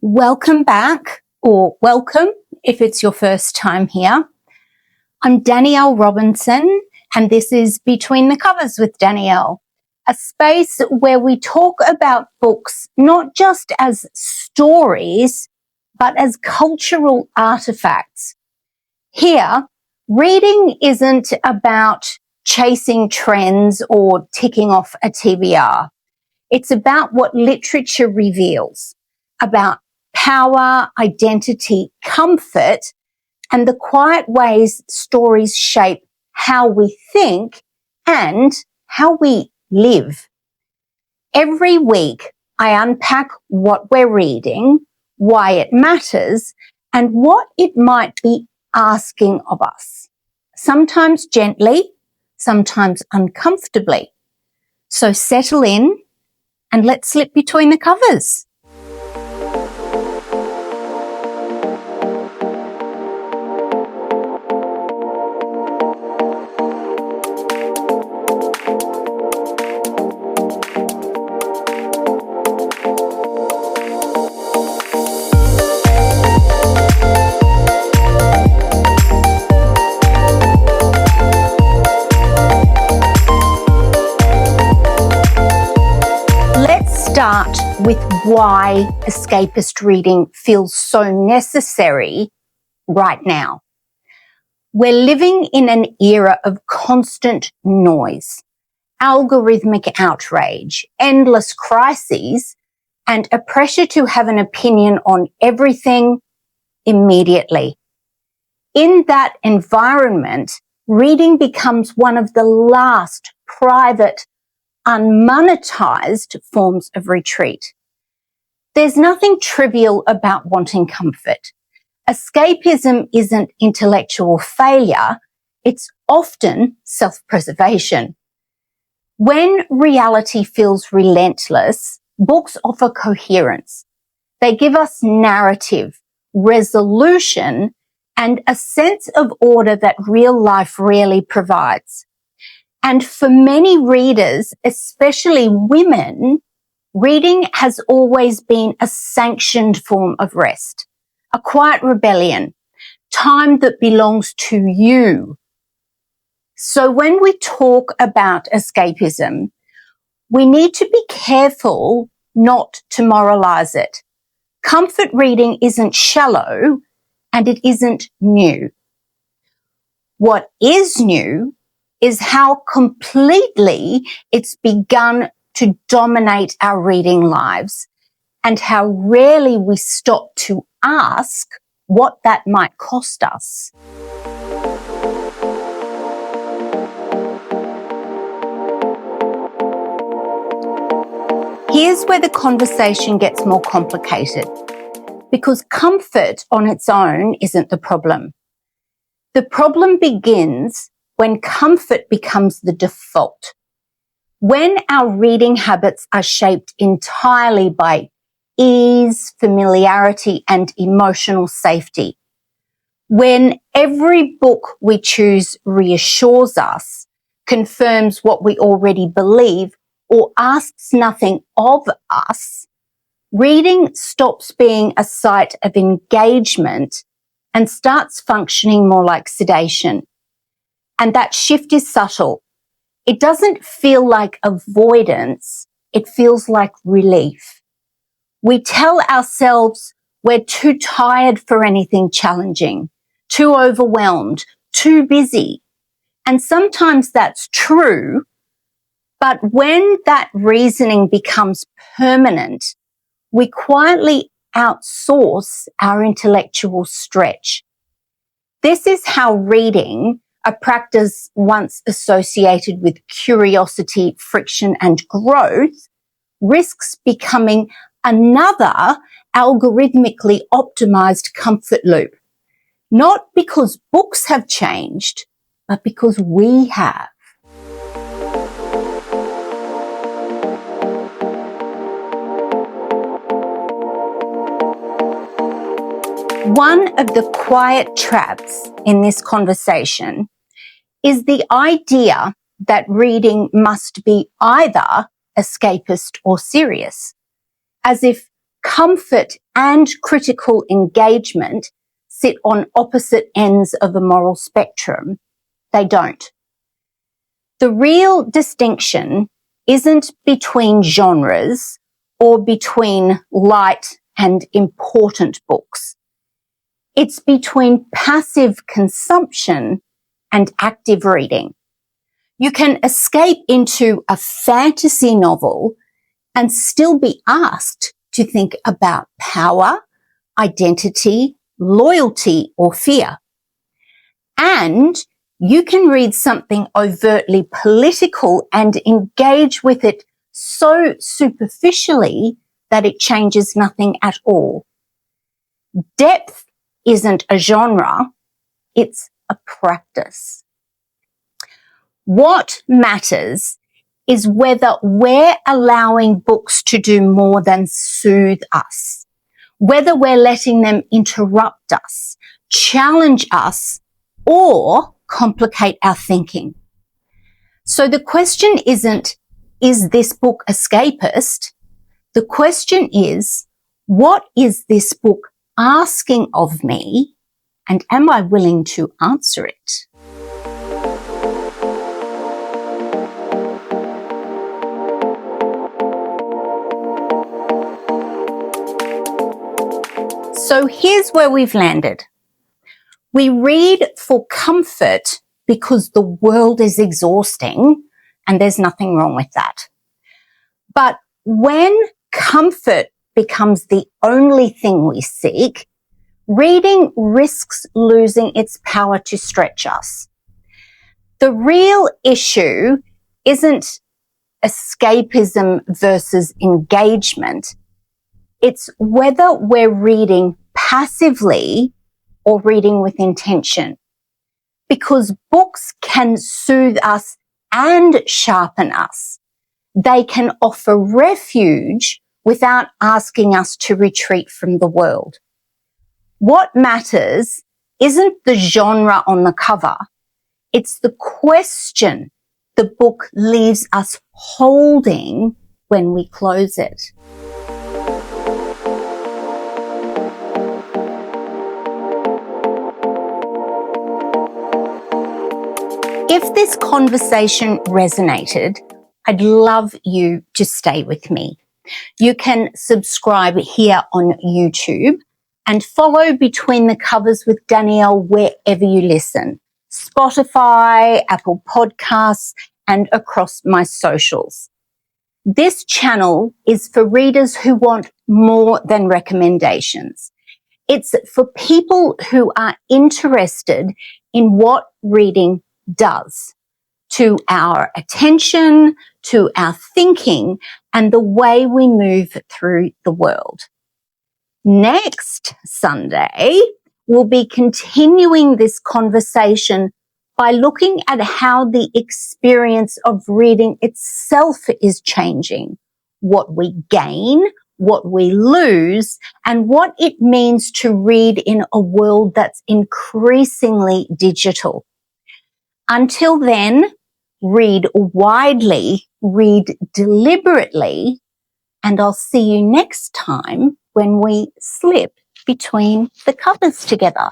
Welcome back, or welcome if it's your first time here. I'm Danielle Robinson, and this is Between the Covers with Danielle, a space where we talk about books not just as stories, but as cultural artifacts. Here, reading isn't about chasing trends or ticking off a TBR. It's about what literature reveals, about power, identity, comfort, and the quiet ways stories shape how we think and how we live. Every week, I unpack what we're reading, why it matters, and what it might be asking of us. Sometimes gently, sometimes uncomfortably. So settle in and let's slip between the covers. Start with why escapist reading feels so necessary right now. We're living in an era of constant noise, algorithmic outrage, endless crises, and a pressure to have an opinion on everything immediately. In that environment, reading becomes one of the last private, unmonetized forms of retreat. There's nothing trivial about wanting comfort. Escapism isn't intellectual failure, it's often self-preservation. When reality feels relentless, books offer coherence. They give us narrative, resolution, and a sense of order that real life rarely provides. And for many readers, especially women, reading has always been a sanctioned form of rest, a quiet rebellion, time that belongs to you. So when we talk about escapism, we need to be careful not to moralize it. Comfort reading isn't shallow and it isn't new. What is new is how completely it's begun to dominate our reading lives and how rarely we stop to ask what that might cost us. Here's where the conversation gets more complicated, because comfort on its own isn't the problem. The problem begins when comfort becomes the default. When our reading habits are shaped entirely by ease, familiarity, and emotional safety. When every book we choose reassures us, confirms what we already believe, or asks nothing of us, reading stops being a site of engagement and starts functioning more like sedation. And that shift is subtle. It doesn't feel like avoidance. It feels like relief. We tell ourselves we're too tired for anything challenging, too overwhelmed, too busy. And sometimes that's true. But when that reasoning becomes permanent, we quietly outsource our intellectual stretch. This is how reading, a practice once associated with curiosity, friction, and growth, risks becoming another algorithmically optimized comfort loop. Not because books have changed, but because we have. One of the quiet traps in this conversation is the idea that reading must be either escapist or serious, as if comfort and critical engagement sit on opposite ends of a moral spectrum. They don't. The real distinction isn't between genres or between light and important books. It's between passive consumption and active reading. You can escape into a fantasy novel and still be asked to think about power, identity, loyalty, or fear. And you can read something overtly political and engage with it so superficially that it changes nothing at all. Depth isn't a genre, it's a practice. What matters is whether we're allowing books to do more than soothe us, whether we're letting them interrupt us, challenge us, or complicate our thinking. So the question isn't, is this book escapist? The question is, what is this book asking of me, and am I willing to answer it? So here's where we've landed. We read for comfort because the world is exhausting, and there's nothing wrong with that. But when comfort becomes the only thing we seek, reading risks losing its power to stretch us. The real issue isn't escapism versus engagement. It's whether we're reading passively or reading with intention. Because books can soothe us and sharpen us. They can offer refuge without asking us to retreat from the world. What matters isn't the genre on the cover. It's the question the book leaves us holding when we close it. If this conversation resonated, I'd love you to stay with me. You can subscribe here on YouTube and follow Between the Covers with Danielle wherever you listen. Spotify, Apple Podcasts, and across my socials. This channel is for readers who want more than recommendations. It's for people who are interested in what reading does to our attention, to our thinking, and the way we move through the world. Next Sunday, we'll be continuing this conversation by looking at how the experience of reading itself is changing, what we gain, what we lose, and what it means to read in a world that's increasingly digital. Until then, read widely, read deliberately, and I'll see you next time when we slip between the covers together.